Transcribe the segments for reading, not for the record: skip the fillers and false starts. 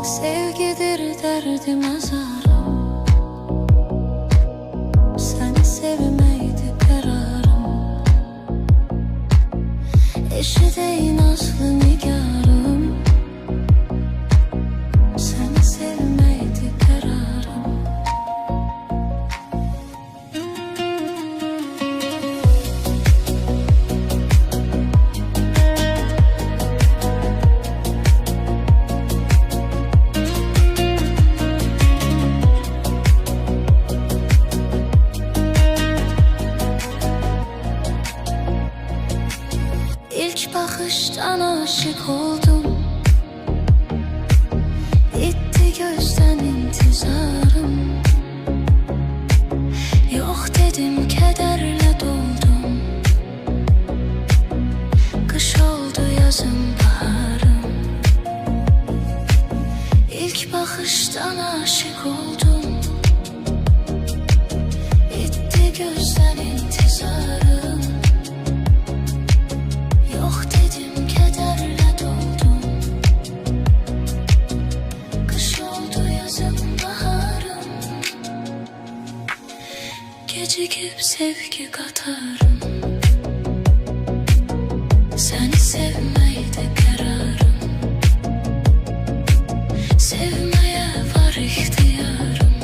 Sevgidir derdim azarım, seni sevmeydi kararım. Eşideyin aslı nigarım, seni sevmeydi kararım. İlk bakıştan aşık oldum, itti gözden intizarım. Yok dedim, kederle doldum. Kış oldu, yazım, baharım. İlk bakıştan aşık oldum, itti gözden intizarım. Yok dedim, kederle doldum. Kış oldu, yazım, baharım. Gecikip sevgi katarım, seni sevmeydi kararım. Sevmeye var ihtiyarım,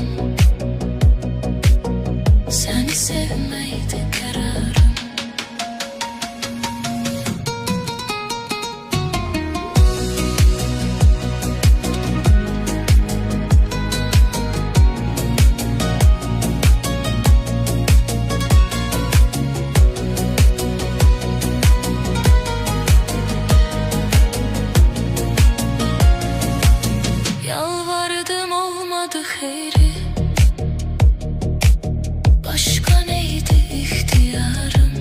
seni sevmeydi kararım. Yalvardım, olmadı hayri, başka neydi ihtiyarım.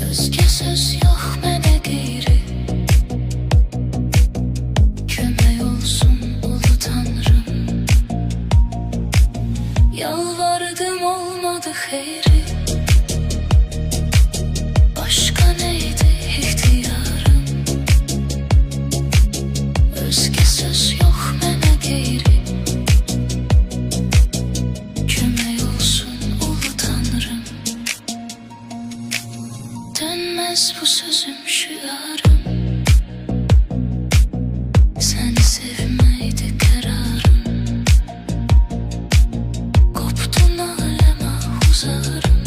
Özge söz yok mene gayri, kömək olsun ulu tanrım. Yalvardım, olmadı hayri, başka neydi ihtiyarım. Özge söz yok mene gayri, kömək olsun ulu tanrım. Dönmez bu sözüm şiarım, seni sevmeydi kararım. Koptun aleme uzarım,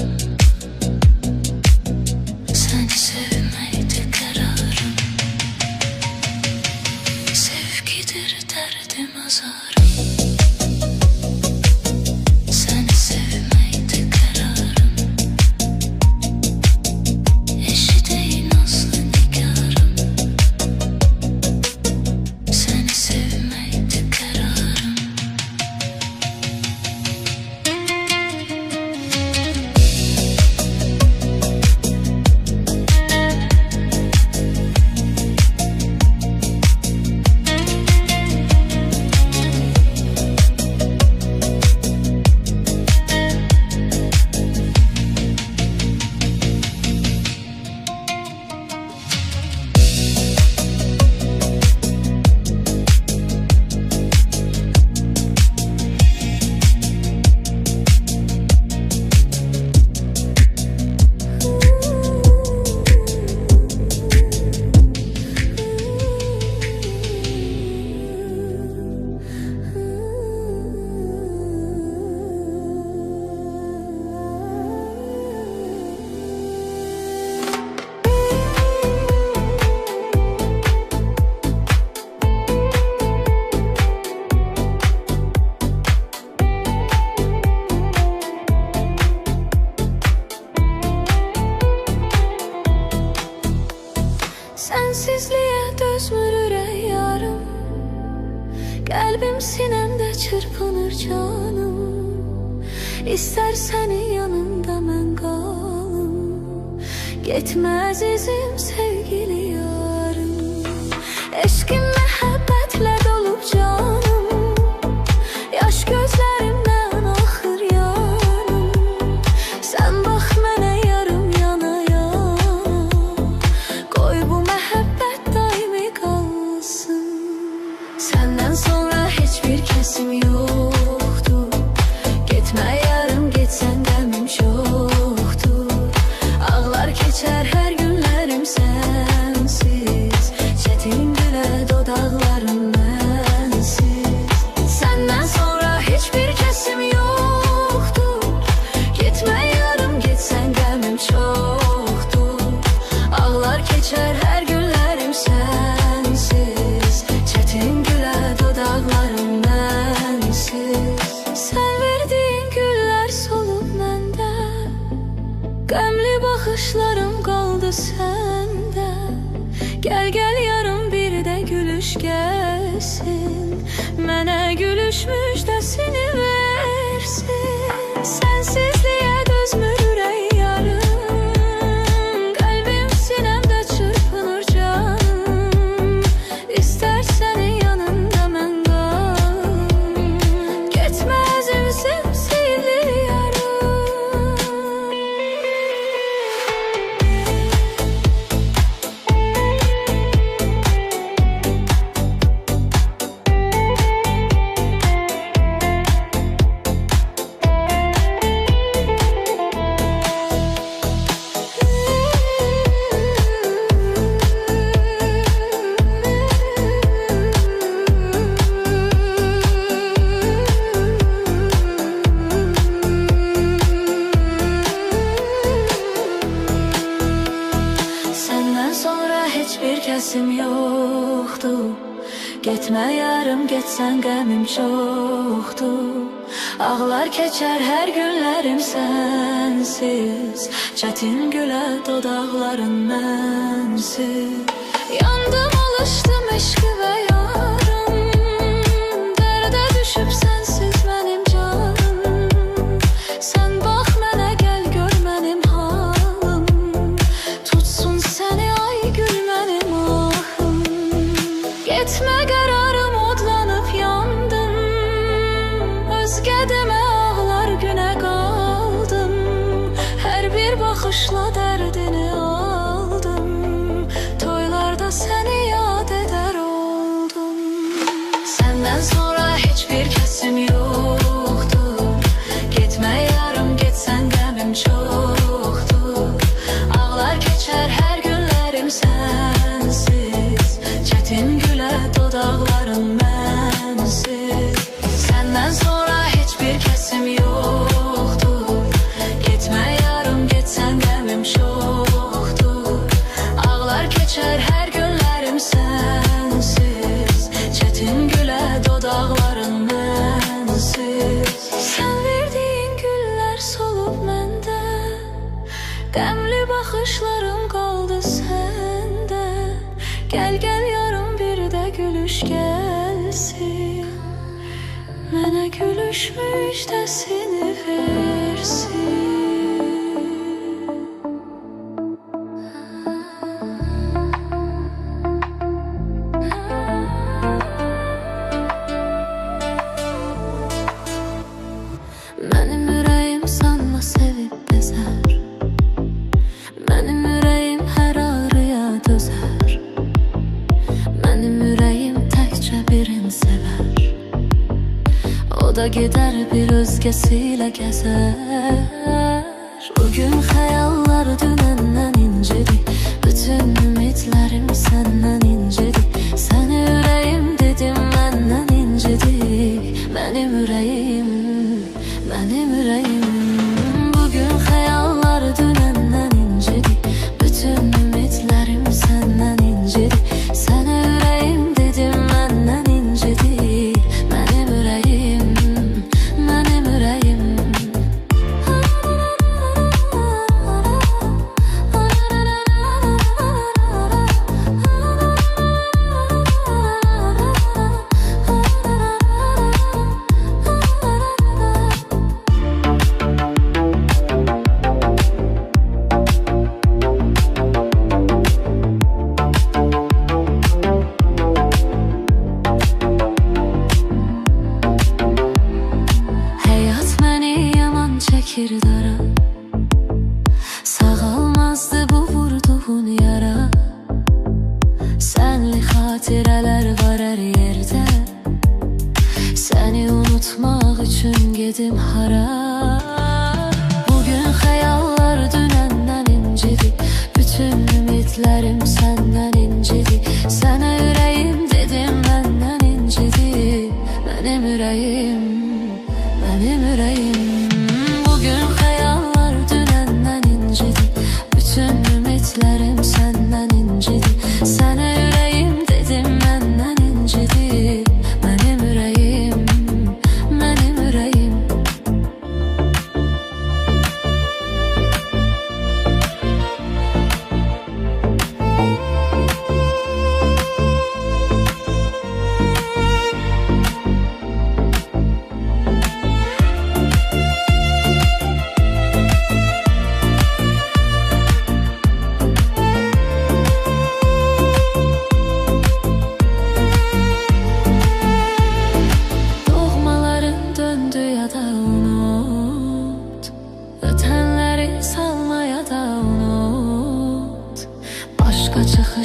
seni sevmeydi kararım. Sevgidir derdim azarım, seni sevmeydi kararım. Eşideyin aslı nigarım, seni sevmeydi kararım. Sensizliğe dözmür ürək yarım, qəlbim sinəmdə çırpınır canım. İstərsənin yanında mən qalım, getmə əzizim sevgili yarım. Eşqim məhəbbətlə dolub canım, yaş gözlərimdən axır yanım. Sən bax mənə yarım yana yana, qoy bu məhəbbət daimi qalsın. Gel gel yarım bir de gülüş gelsin, mənə gülüş müjdəsini versin. Sensizliğe dözmür ürək yarım, kalbim sinemde çırpınır canım. İster senin yanında mən qalım, getməz üzüm seyirli yarım. Hiçbir kesim yoktu. Getmə yarım, getsən qəmim çoxdu. Ağlar keçər hər günlərim sənsiz, çətin gülə dodaqların mənsiz. Yandım, alışdım eşqi və yarım, dərdə düşüb sənsiz mənim canım. Sən bax mənə, gəl gör mənim halım, tutsun səni ay gül mənim ahım. Getmə qərarım, odlanıb yandım, özgə demə ağlar günə qaldım. Hər bir baxışla dərdini aldım, toylarda səni yad edər oldum. Səndən sonra heç bir kəsim yoxdur. Getmə yarım, getsən qəmim çoxdur. Ağlar keçər hər günlərim sənsiz, çətin gülə dodaqların mənsiz. Səndən sonra heç bir kəsim yoxdur. Getmə yarım, getsən qəmim çoxdur. Ağlar keçər hər günlərim sənsiz, çətin gülə dodaqların mənsiz. Sən verdiyin güllər solub məndə, qəmli baxışlarım qaldı səndə. Gəl gəl yarım bir də gülüş gəlsin, mənə gülüş müjdəsini versin. Mənim ürəyim sanma sevib bezər, mənim ürəyim hər ağrıya dözər. Mənim ürəyim təkcə birini sevər, o da gedər bir özgəsilə gəzər. Bugün xəyallar dünəndən incidi, bütün ümidlərim səndən incidi. Səni ürəyim dedim məndən incidi. Mənim ürəyim, mənim ürəyim. Bugün xəyallar dünəndən incidi, bütün ümidlərim səndən incidi. Sənə ürəyim dedim məndən incidi. Mənim ürəyim, mənim ürəyim. Həyat məni yaman çəkir dara, sağalmazdı bu vurduğun yara. Sənli xatirələr var hər yerdə, səni unutmaq üçün gedim hara. Bugün xəyallar dünəndən incidi, bütün ümidlərim səndən incidi. Sənə ürəyim dedim məndən incidi. Mənim ürəyim, mənim ürəyim. Bugün xəyallar dünəndən incidi, bütün ümidlərim səndən incidi. Sənə ürəyim dedim məndən incidi. Mənim ürəyim, mənim ürəyim.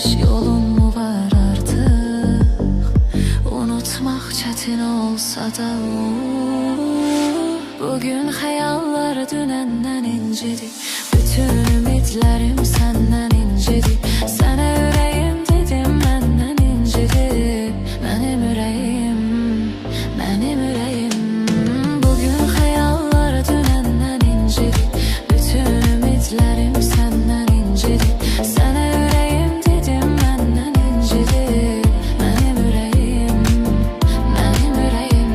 çıkış yolun mu var artık? Unutmak çetin olsa da bugün hayallar dünenden incidi. Bütün ümitlerim senden incidi. Sana yüreğim dedim benden incidi. Benim yüreğim, benim yüreğim. Bugün hayallar dünenden incidi. Bütün ümitlerim senden incidi. Sana yüreğim dedim benden incidi. Benim yüreğim, benim yüreğim.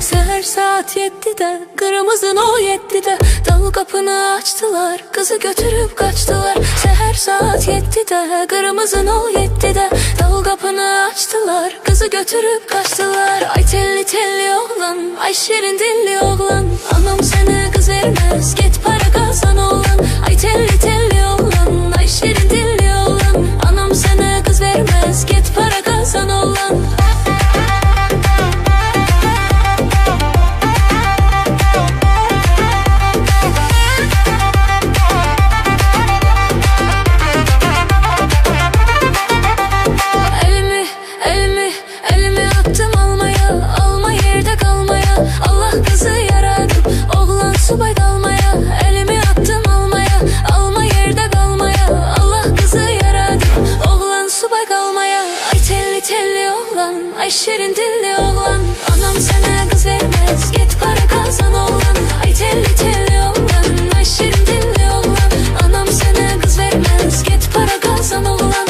Seher saat 7'de, kırmızın o 7'de dal kapını açtılar, kızı götürüp kaçtılar. Seher saat 7'de, kırmızın o 7'de dal kapını açtılar, kızı götürüp kaçtılar. Ay telli telli oğlan, ay şirin dilli oğlan, anam sana kız vermez, git para kazan oğlan. Ay telli telli oğlan, ay şirin dilli oğlan, anam sana kız vermez, git para kazan oğlan. Elimi attım almaya, alma yerde kalmaya. Allah kızı yaradı, oğlan subay dalmaya. Elimi attım almaya, alma yerde kalmaya. Allah kızı yaradı, oğlan subay kalmaya. Ay telli telli oğlan, ay şirin dilli oğlan, anam sana kız vermez, git para kazan oğlan. Ay telli telli oğlan, ay şirin dilli oğlan, anam sana kız vermez, git para kazan oğlan.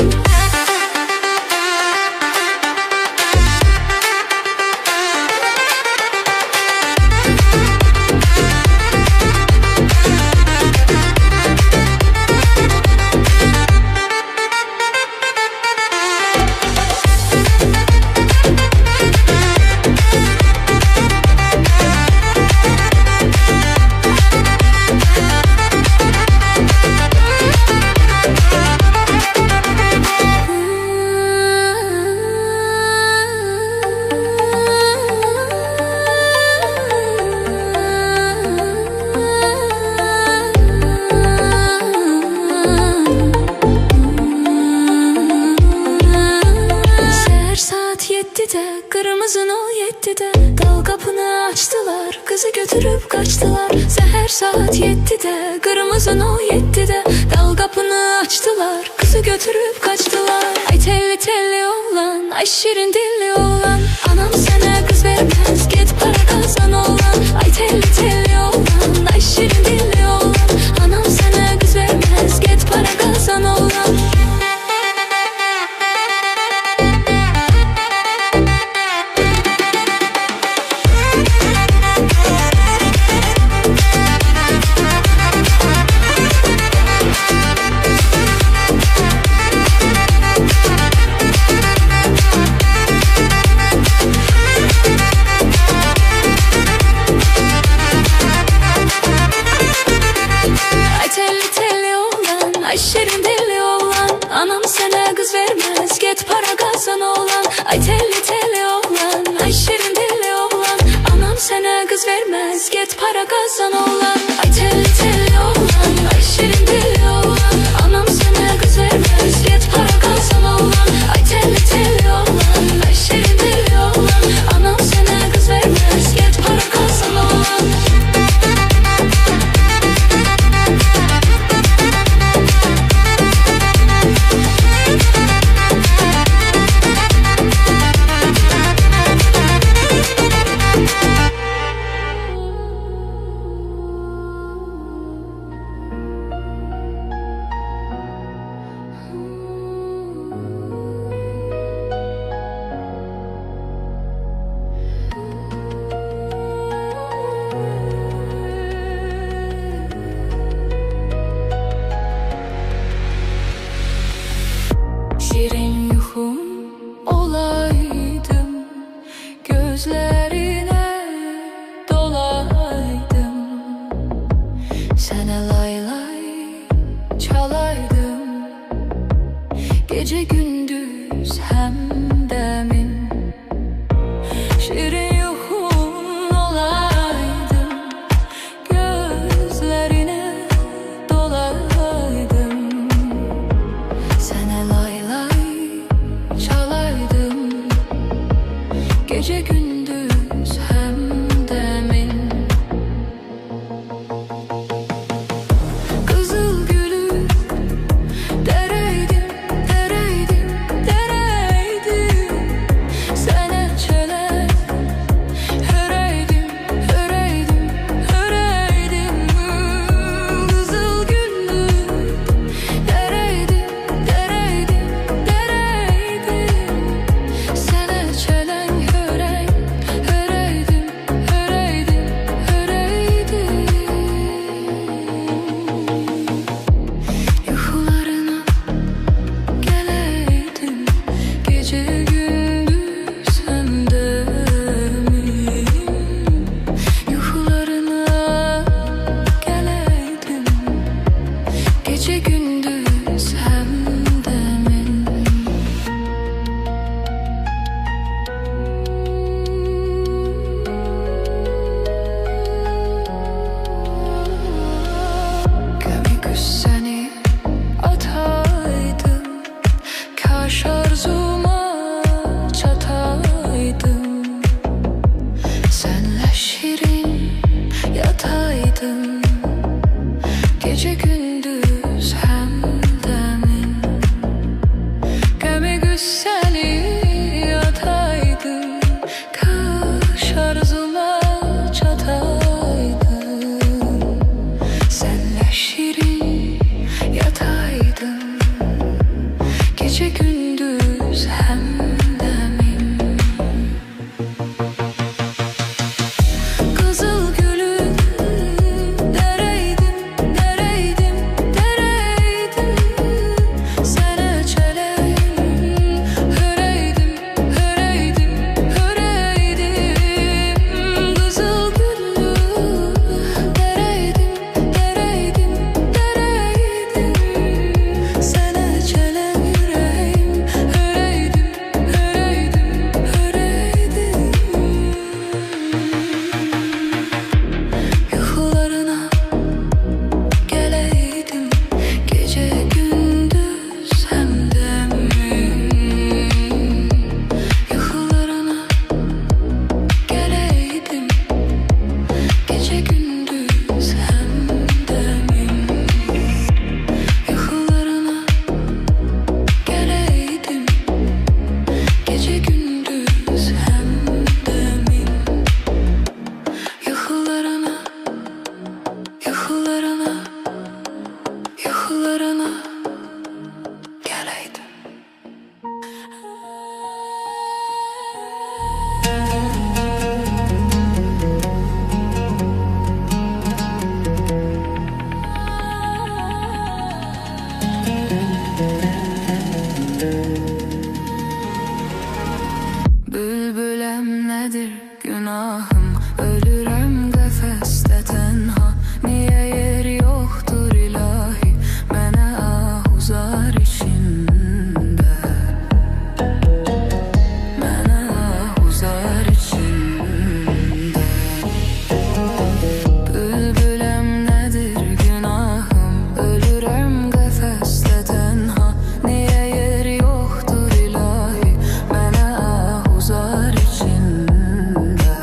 Kırmızın o 7'de dal kapını açtılar, kızı götürüp kaçtılar. Seher saat 7'de, kırmızın o 7'de dal kapını açtılar, kızı götürüp kaçtılar. Ay telli telli oğlan, ay şirin dilli oğlan, anam sana kız vermez, git para kazan oğlan. Ay telli telli oğlan, ay şirin dilli oğlan, anam sana kız vermez, git para kazan oğlan. Ay şirin dilli oğlan, anam sana kız vermez, git para kazan oğlan. Ay telli telli oğlan, ay şirin dilli oğlan, anam sana kız vermez, git para kazan oğlan. Ay telli telli oğlan, ay şirin dilli oğlan, anam sana kız vermez, git para kazan oğlan. Ay telli telli oğlan, ay şirin dilli oğlan, anam sana kız vermez, git para kazan oğlan. gece gündüz hem de min. Kızıl gülü dereydim, dereydim, dereydim. Sana çelen höreydim, höreydim, höreydim. Kızıl gülü dereydim, dereydim, dereydim. Sana çelen hörey, höreydim, höreydim, höreydim. Yuxularına geleydim, gece gündüz hem de min. Yuxularına geleydim, gece gündüz hem de min. Gömük seni ataydım, kaş arzuma çataydım. Senle şirin yataydım, gece gündüz hem de min. Gömük seni ataydım, kaş arzuma çataydım. Senle şirin yataydım, gece gündüz hem de min. Kızıl gülü dereydim, dereydim, dereydim. Sana çelen höreydim, höreydim, höreydim. Kızıl gülü dereydim, dereydim, dereydim. Sana çelen yüreğim, höreydim, höreydim, höreydim. Yuxularına geleydim, gece gündüz hem de min. Yuxularına geleydim, gece gündüz hem de min. Yuxularına geleydim, gece gündüz hem de min. Yuxularına, yuxularına, yuxularına geleydim. Bülbülem nedir günahım, ölürüm kafeste tenha. Niye yer yoktur ilahi, mənə ahuzar içində, mənə ahuzar içində. Bülbülem nedir günahım, ölürüm kafeste tenha. Niye yer yoktur ilahi, mənə ahuzar içində.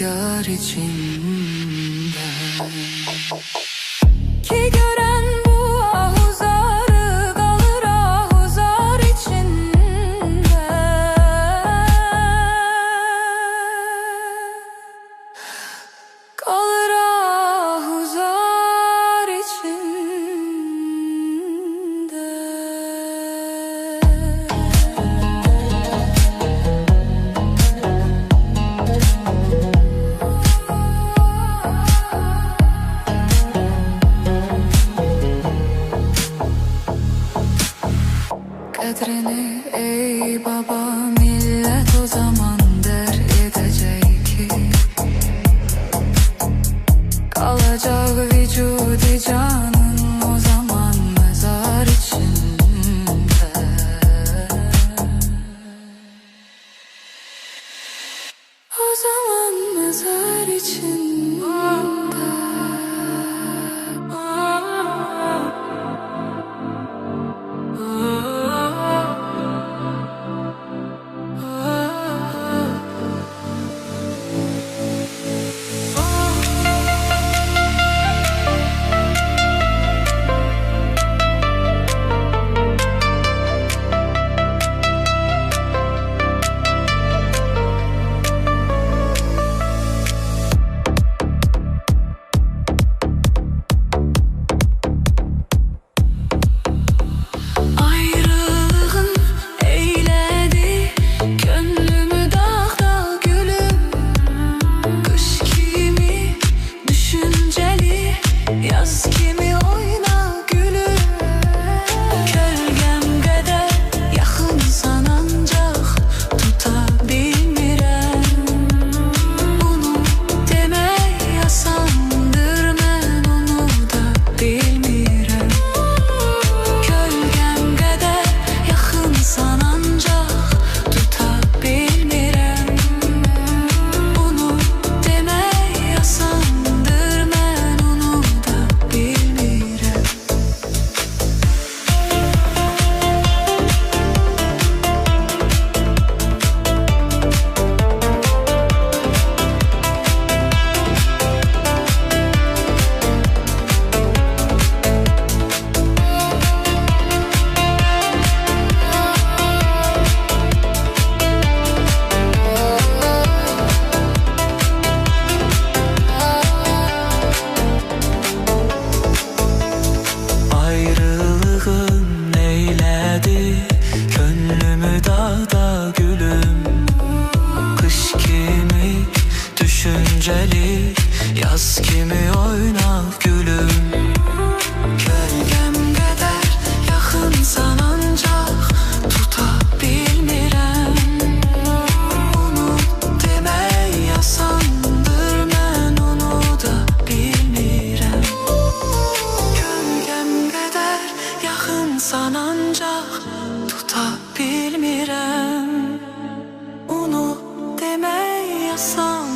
rüzgar içinde. Ki gören bu ahuzarı kalır ahuzar içinde. Kalır ahuzar içinde. Kadrini ey baba millet o zaman der edecek ki kalacak vücudu canın o zaman mezar içinde. O zaman mezar içinde. Yaz kimi oyna gülüm, kölgem kadar yakınsan ancak tutabilmirəm. Bunu demək asandır, mən onu da bilmirəm. Kölgem kadar yakınsan ancak tutabilmirəm. Bunu demək asandır, mən onu da bilmirəm. Ayrılığın eylədi könlümü dağda gülüm. Kış kimi düşünceli, yaz kimi oyna gülüm. Kölgem kadar yakınsan ancak tutabilmirəm. Bunu demək asandır, mən onu da bilmirəm. Kölgem kadar yakınsan ancak tutabilmirəm. Onu demək asan